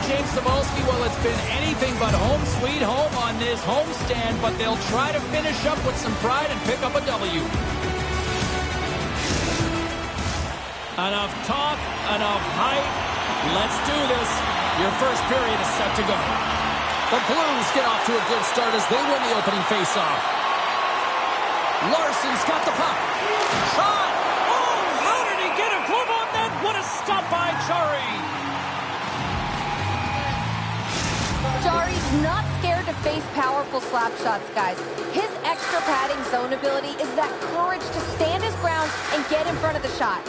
James Cybulski, well, it's been anything but home sweet home on this homestand, but they'll try to finish up with some pride and pick up a W. Enough talk, enough hype. Let's do this. Your first period is set to go. The Blues get off to a good start as they win the opening faceoff. Larson's got the puck. Shot! Oh, how did he get a glove on that? What a stop by Jarry. Jarry's not scared to face powerful slap shots, guys. His extra padding zone ability is that courage to stand his ground and get in front of the shot.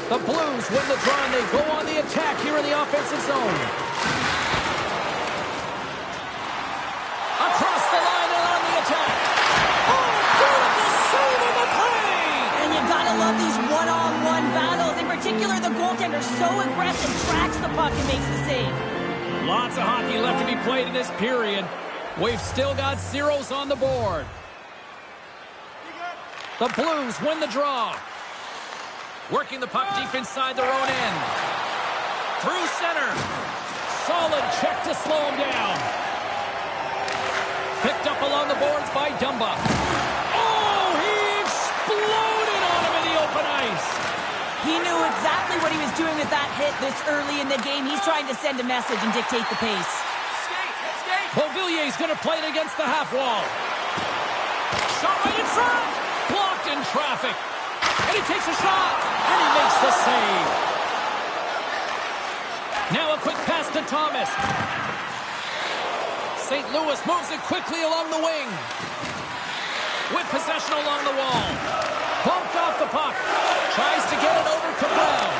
The Blues win the draw and they go on the attack here in the offensive zone. Across the line and on the attack. Oh, beautiful save on the play! And you gotta love these one-on-one battles. In particular, the goaltender so aggressive, tracks the puck and makes the save. Lots of hockey left to be played in this period. We've still got zeros on the board. The Blues win the draw. Working the puck deep inside their own end. Through center. Solid check to slow him down. Picked up along the boards by Dumba. Oh, he exploded on him in the open ice. He knew exactly what he was doing with that hit this early in the game. He's trying to send a message and dictate the pace. Beauvillier's going to play it against the half wall. Shot right in front. Blocked in traffic. And he takes a shot. And he makes the save. Now a quick pass to Thomas. St. Louis moves it quickly along the wing. With possession along the wall. Bumped off the puck. Tries to get it over to Brown.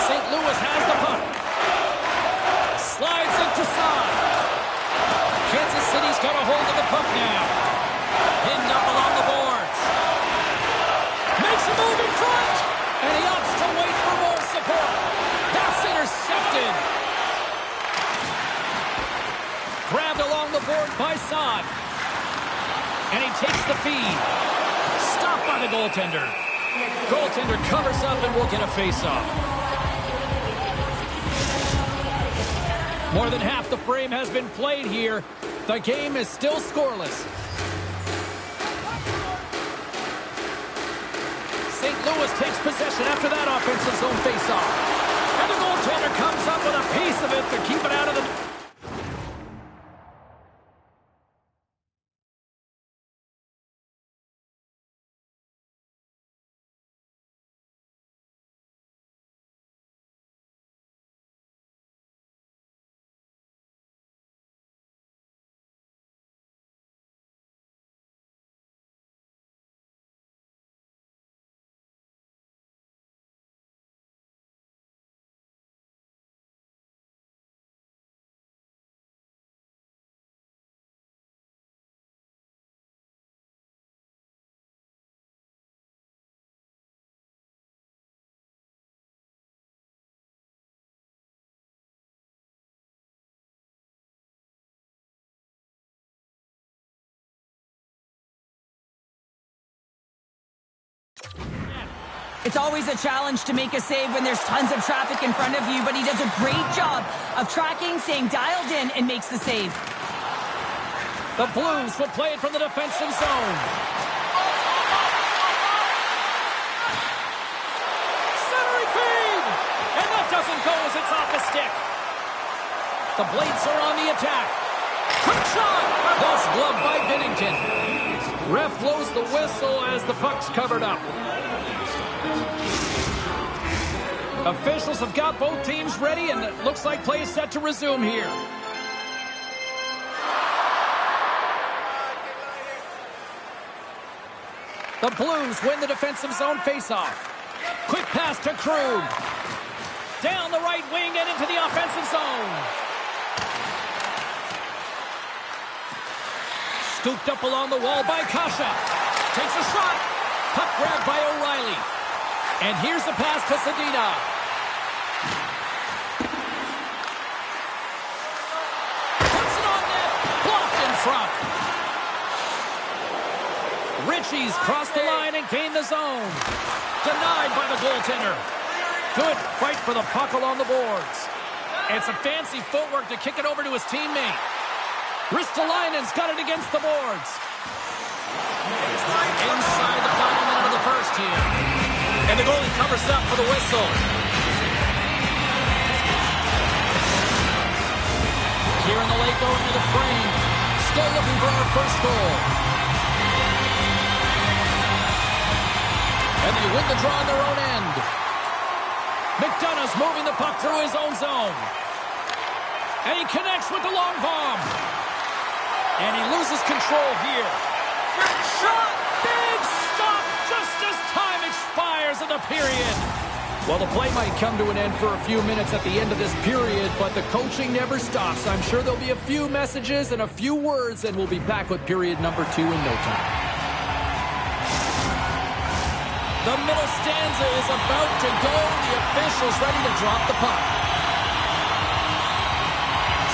St. Louis has the puck. Slides it to side. Kansas City's got a hold of the puck now. Pinned up along the boards. Makes a move in front. And he opts to wait for more support. That's intercepted. Grabbed along the board by Saad. And he takes the feed. Stopped by the goaltender. Goaltender covers up and will get a face-off. More than half the frame has been played here. The game is still scoreless. St. Louis takes possession after that offensive zone face-off. And the goaltender comes up with a piece of it to keep it out of the... It's always a challenge to make a save when there's tons of traffic in front of you, but he does a great job of tracking, staying dialed in, and makes the save. The Blues will play it from the defensive zone. Centering feed! And that doesn't go as it's off the stick. The Blades are on the attack. Quick shot! That's gloved by Binnington. Ref blows the whistle as the puck's covered up. Officials have got both teams ready, and it looks like play is set to resume here. The Blues win the defensive zone faceoff. Quick pass to Krug. Down the right wing and into the offensive zone. Scooped up along the wall by Kasha. Takes a shot. Puck grabbed by O'Reilly. And here's the pass to Zadina. Puts it on net. Blocked in front. Ritchie's crossed the line and gained the zone. Denied by the goaltender. Good fight for the puck along the boards. It's a fancy footwork to kick it over to his teammate. Ristolainen's got it against the boards. Inside the final minute of the first here. And the goalie covers up for the whistle. Here in the late going to the frame. Still looking for our first goal. And they win the draw on their own end. McDonough's moving the puck through his own zone. And he connects with the long bomb. And he loses control here. Shot! Big stop just as time expires in the period. Well, the play might come to an end for a few minutes at the end of this period, but the coaching never stops. I'm sure there'll be a few messages and a few words, and we'll be back with period number 2 in no time. The middle stanza is about to go. The official's ready to drop the puck.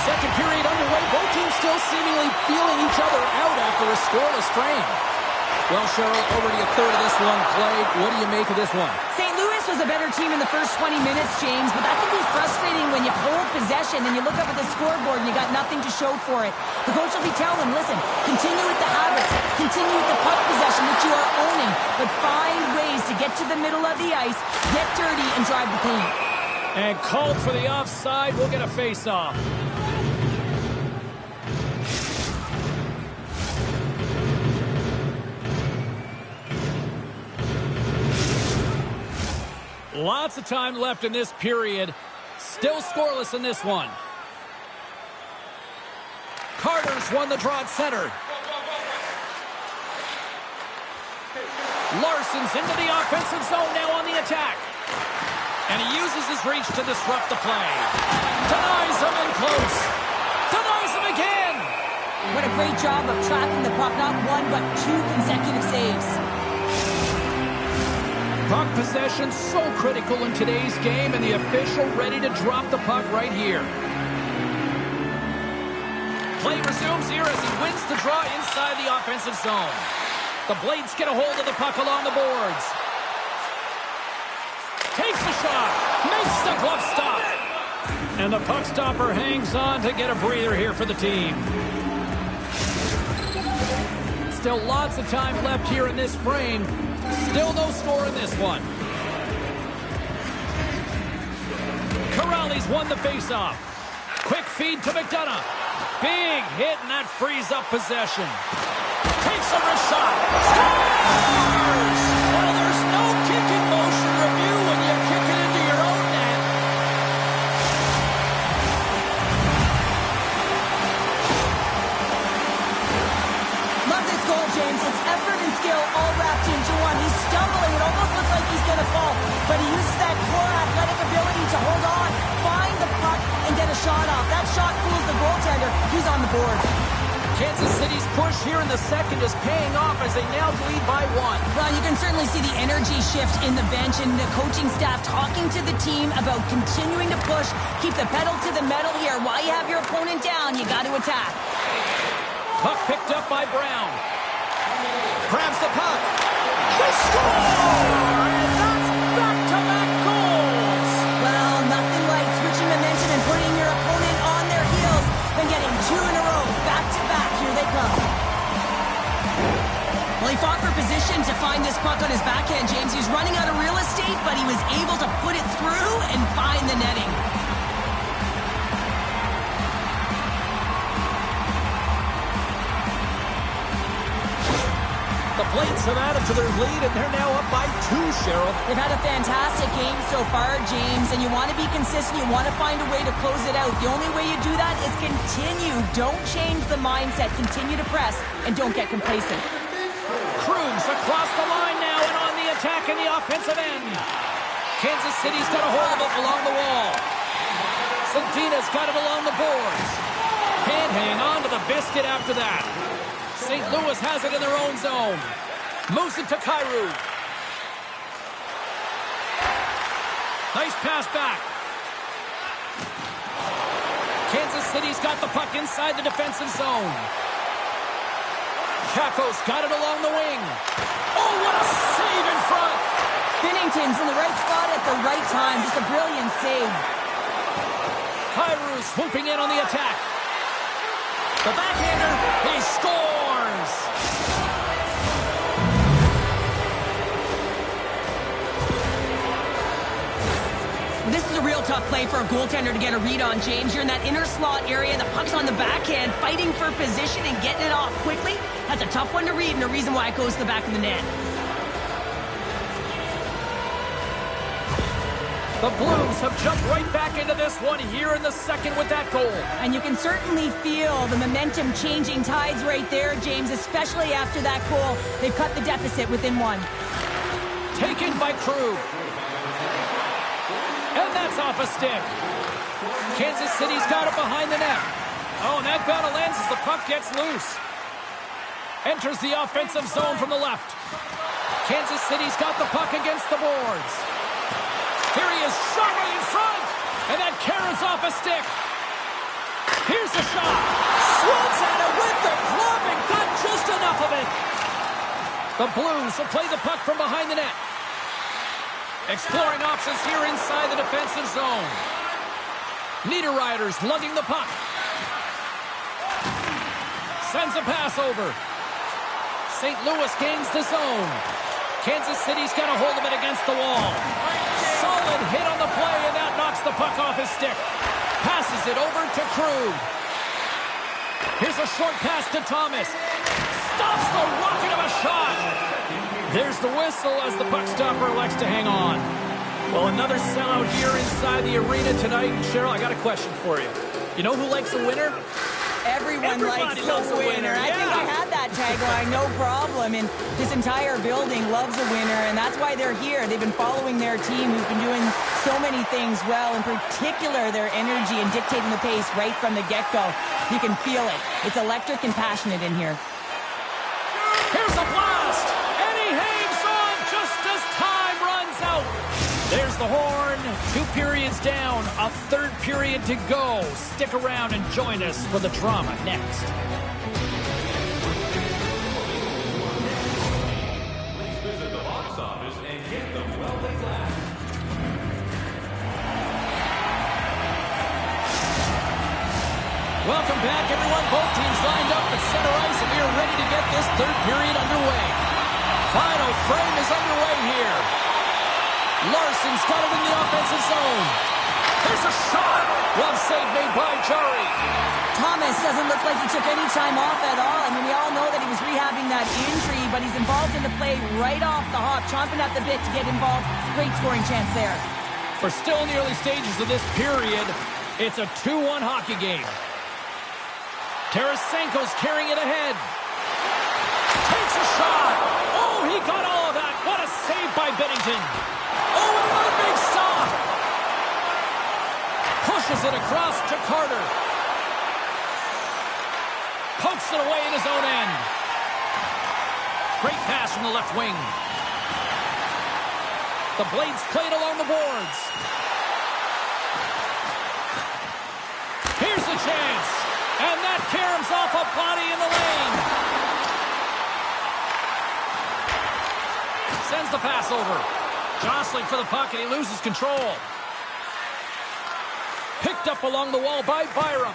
Second period underway. Both teams still seemingly feeling each other out after a scoreless frame. Well, Cheryl, already a third of this one played. What do you make of this one? St. Louis was a better team in the first 20 minutes, James, but that can be frustrating when you hold possession and you look up at the scoreboard and you got nothing to show for it. The coach will be telling them, listen, continue with the habits, continue with the puck possession, which you are owning, but find ways to get to the middle of the ice, get dirty, and drive the paint. And called for the offside. We'll get a face-off. Lots of time left in this period. Still scoreless in this one. Carter's won the draw at center. Larson's into the offensive zone now on the attack. And he uses his reach to disrupt the play. Denies him in close. Denies him again. What a great job of tracking the puck. Not one, but 2 consecutive saves. Puck possession so critical in today's game, and the official ready to drop the puck right here. Play resumes here as he wins the draw inside the offensive zone. The Blades get a hold of the puck along the boards. Takes the shot, makes the glove stop. And the puck stopper hangs on to get a breather here for the team. Still lots of time left here in this frame. Still no score in this one. Corrali's won the faceoff. Quick feed to McDonough. Big hit, and that frees up possession. Takes a wrist shot. Scores! Well, there's no kicking motion review when you kick it into your own net. Love this goal, James. It's effort and skill all wrapped into one. He's stumbling. It almost looks like he's going to fall. But he uses that core athletic ability to hold on, find the puck, and get a shot off. That shot fools the goaltender. He's on the board. Kansas City's push here in the second is paying off as they now lead by 1. Well, you can certainly see the energy shift in the bench and the coaching staff talking to the team about continuing to push, keep the pedal to the metal here. While you have your opponent down, you got to attack. Puck picked up by Brown. Grabs the puck. They score! And that's back-to-back goals! Well, nothing like switching momentum and putting your opponent on their heels than getting 2 in a row, back-to-back. Here they come. Well, he fought for position to find this puck on his backhand, James. He's running out of real estate, but he was able to put it through and find the netting. The Blades have added to their lead, and they're now up by 2, Cheryl. They've had a fantastic game so far, James, and you want to be consistent. You want to find a way to close it out. The only way you do that is continue. Don't change the mindset. Continue to press, and don't get complacent. Cruz across the line now and on the attack in the offensive end. Kansas City's got a hold of it along the wall. Santina's got it along the boards. Can't hang on to the biscuit after that. St. Louis has it in their own zone. Moves it to Kyrou. Nice pass back. Kansas City's got the puck inside the defensive zone. Kakko's got it along the wing. Oh, what a save in front. Binnington's in the right spot at the right time. Just a brilliant save. Kyrou swooping in on the attack. The backhander, he scores! This is a real tough play for a goaltender to get a read on, James. You're in that inner slot area, the puck's on the backhand, fighting for position and getting it off quickly. That's a tough one to read, and a reason why it goes to the back of the net. The Blues have jumped right back into this one here in the second with that goal. And you can certainly feel the momentum changing tides right there, James, especially after that goal. They've cut the deficit within one. Taken by Krug. And that's off a stick. Kansas City's got it behind the net. Oh, and that battle ends as the puck gets loose. Enters the offensive zone from the left. Kansas City's got the puck against the boards. Here he is, shot right in front. And that carries off a stick. Here's the shot. Swats at it with the glove and got just enough of it. The Blues will play the puck from behind the net. Exploring options here inside the defensive zone. Niederreiter's lugging the puck. Sends a pass over. St. Louis gains the zone. Kansas City's got a hold of it against the wall. Solid hit on the play, and that knocks the puck off his stick. Passes it over to Krug. Here's a short pass to Thomas. Stops the rocket of a shot. There's the whistle as the puck stopper elects to hang on. Well, another sellout here inside the arena tonight. And Cheryl, I got a question for you. You know who likes a winner? Everybody likes a winner. I think I had that tagline, no problem. And this entire building loves a winner, and that's why they're here. They've been following their team, who's been doing so many things well, in particular their energy and dictating the pace right from the get-go. You can feel it. It's electric and passionate in here. Here's a blast, and he hangs on just as time runs out. There's the horn. 2 periods down, a third period to go. Stick around and join us for the drama next. Please visit the box office and get them while they last. Welcome back, everyone. Both teams lined up at center ice, and we are ready to get this third period underway. Final frame is underway here. Larson's got it in the offensive zone. There's a shot. Glove save made by Jarry. Thomas doesn't look like he took any time off at all. I mean, we all know that he was rehabbing that injury, but he's involved in the play right off the hop, chomping at the bit to get involved. Great scoring chance there. We're still in the early stages of this period. It's a 2-1 hockey game. Tarasenko's carrying it ahead. Takes a shot. Oh, he got all of that. What a save by Binnington. Oh, another big stop. Pushes it across to Carter. Pokes it away in his own end. Great pass from the left wing. The Blades played along the boards. Here's a chance. And that caroms off a body in the lane. Sends the pass over. Jostling for the puck, and he loses control. Picked up along the wall by Byram.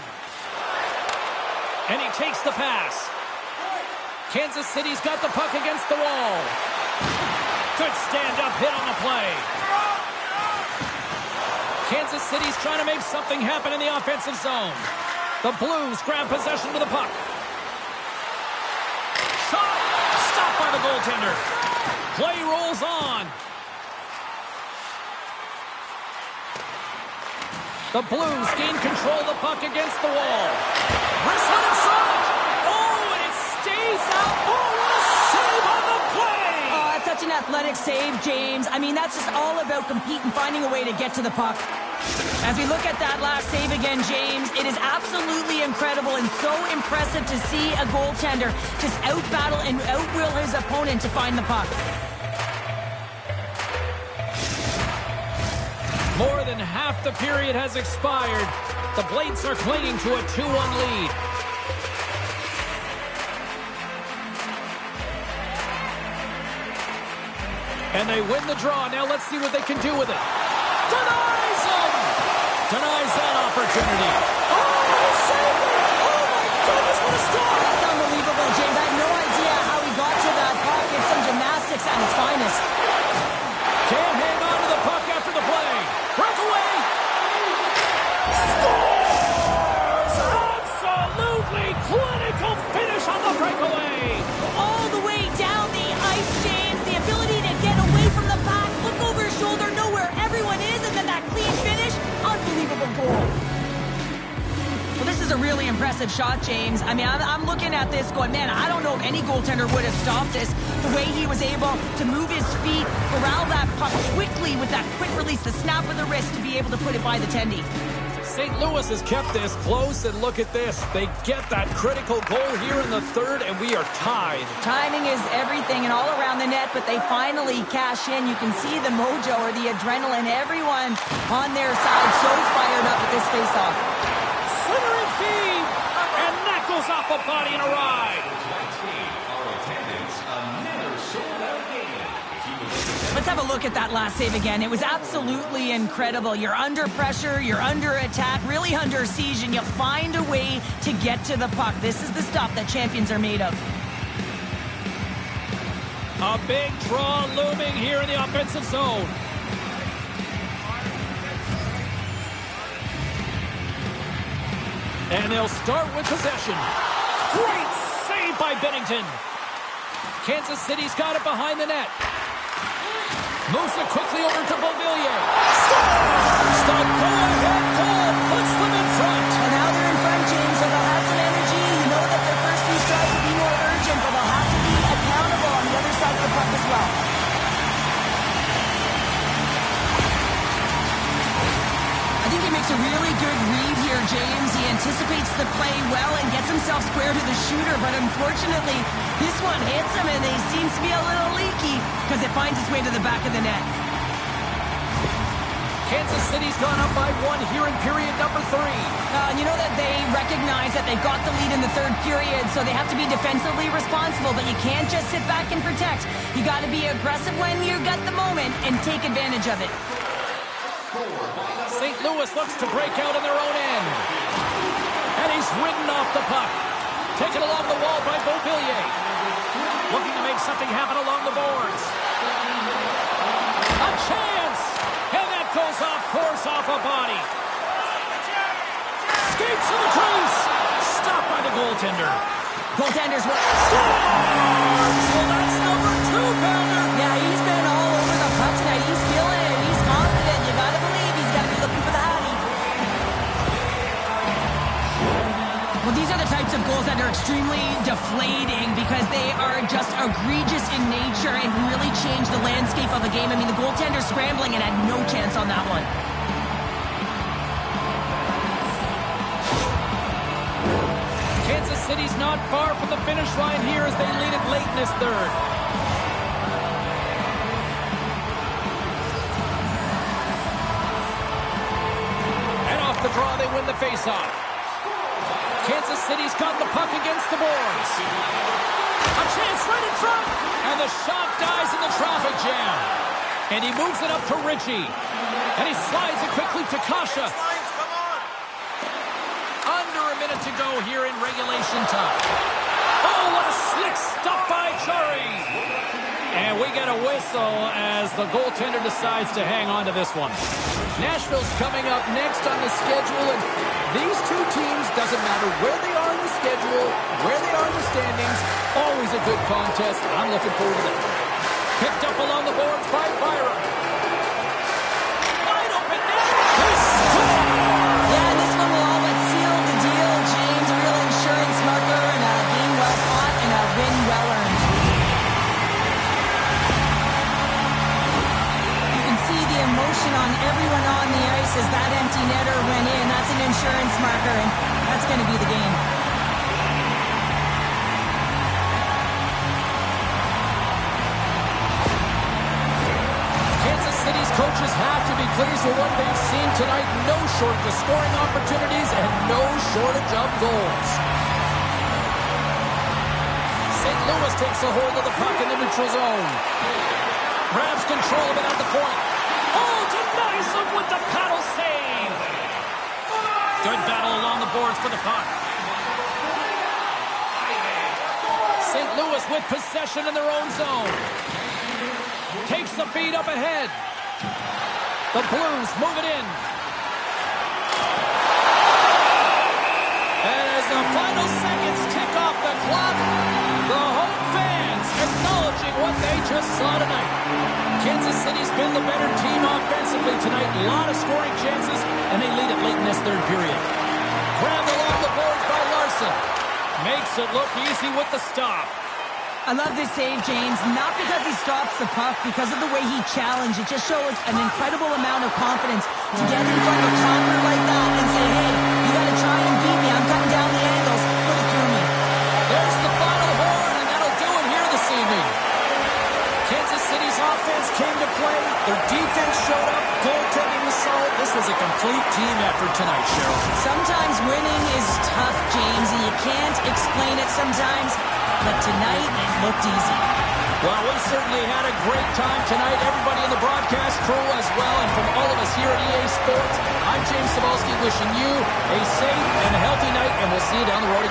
And he takes the pass. Kansas City's got the puck against the wall. Good stand-up hit on the play. Kansas City's trying to make something happen in the offensive zone. The Blues grab possession with the puck. Shot! Stopped by the goaltender. Play rolls on. The Blues gain control of the puck against the wall. Wrestling in front. Oh, and it stays out. Oh, what a save on the play! Oh, such an athletic save, James. I mean, that's just all about competing, finding a way to get to the puck. As we look at that last save again, James, it is absolutely incredible and so impressive to see a goaltender just out-battle and out-will his opponent to find the puck. More than half the period has expired. The Blades are clinging to a 2-1 lead. And they win the draw. Now let's see what they can do with it. Denies him! Denies that opportunity. Oh, save it! Oh, my goodness, what a stop! That's unbelievable, James. I have no idea how he got to that puck. It's some gymnastics at its finest. Can't hang on to the puck after the play. Breakaway. Scores! Absolutely clinical finish on the breakaway. All the way down the ice, James. The ability to get away from the puck, look over his shoulder, know where everyone is, and then that clean finish. Unbelievable goal. Well, this is a really impressive shot, James. I mean, I'm looking at this going, man, I don't know if any goaltender would have stopped this. The way he was able to move his feet, corral that puck quickly with that quick release, the snap of the wrist to be able to put it by the tendy. St. Louis has kept this close, and look at this. They get that critical goal here in the third, and we are tied. Timing is everything and all around the net, but they finally cash in. You can see the mojo or the adrenaline. Everyone on their side so fired up at this face-off. Centering feed, and that goes off a body and a ride. Our attendance, another sold-out game. Let's have a look at that last save again. It was absolutely incredible. You're under pressure, you're under attack, really under siege, and you find a way to get to the puck. This is the stuff that champions are made of. A big draw looming here in the offensive zone. And they'll start with possession. Great save by Bennington. Kansas City's got it behind the net. Moves it quickly over to Beauvillier. Scores! The go-ahead goal puts them in front. And now they're in front, James, so they'll have some energy. You know that their first few strides will be more urgent, but they'll have to be accountable on the other side of the puck as well. I think he makes a really good read here, James. He anticipates the play well and gets himself square to the shooter, but unfortunately, this one hits him and he seems to be a little leaky because it finds its way to the back of the net. Kansas City's gone up by 1 here in period number 3. You know that they recognize that they've got the lead in the third period, so they have to be defensively responsible, but you can't just sit back and protect. You got to be aggressive when you got the moment and take advantage of it. St. Louis looks to break out in their own end. And he's ridden off the puck. Taken along the wall by Beauvillier. Looking to make something happen along the boards. A chance! And that goes off course off a body. Skates to the crease. Stopped by the goaltender. Goaltenders will... Scores! Well, that's number 2, Pounder. Yeah, he's been all over the puck tonight. He's feeling it. He's confident. You got to believe he's got to be looking for the hattie. Well, these are the types of goals that are extremely deflating because they are just egregious in nature and can really change the landscape of a game. I mean, the goaltender scrambling and had no chance on that one. Kansas City's not far from the finish line here as they lead it late in this third. And off the draw, they win the faceoff. Kansas City's got the puck against the boards. A chance right in front. And the shot dies in the traffic jam. And he moves it up to Ritchie. And he slides it quickly to Kasha. Under a minute to go here in regulation time. Oh, what a slick stop by Chari. And we get a whistle as the goaltender decides to hang on to this one. Nashville's coming up next on the schedule, and these two teams, doesn't matter where they are in the schedule, where they are in the standings, always a good contest. I'm looking forward to that. Picked up along the boards by Byron. Wide open net. He scores! Yeah, this one will all but seal the deal, James. A real insurance marker and a game well fought and a win well earned. You can see the emotion on everyone on the ice as that empty netter went in. That's an insurance marker, and that's going to be the game. Kansas City's coaches have to be pleased with what they've seen tonight. No shortage of scoring opportunities and no shortage of goals. St. Louis takes a hold of the puck in the neutral zone. Grabs control of it at the point. Oh, denies him with the paddle save. Good battle along the boards for the puck. St. Louis with possession in their own zone. Takes the feed up ahead. The Blues move it in. And as the final seconds tick off the clock, the home fans acknowledging what they just saw tonight. Kansas City's been the better team offensively tonight. A lot of scoring chances, and they lead it late in this third period. Grabbed along the boards by Larson. Makes it look easy with the stop. I love this save, James, not because he stops the puck, because of the way he challenged. It just shows an incredible amount of confidence to get in front of a counter like that and say, hey, you got to try and beat me. I'm cutting down the angles. Put it through me. There's the final horn, and that'll do it here this evening. Kansas City's offense came to play. Their defense showed up. Goaltending was solid. This was a complete team effort tonight, Cheryl. Sometimes winning is tough, James, and you can't explain it sometimes. But tonight, it looked easy. Well, we certainly had a great time tonight. Everybody in the broadcast crew as well. And from all of us here at EA Sports, I'm James Cebulski wishing you a safe and healthy night, and we'll see you down the road.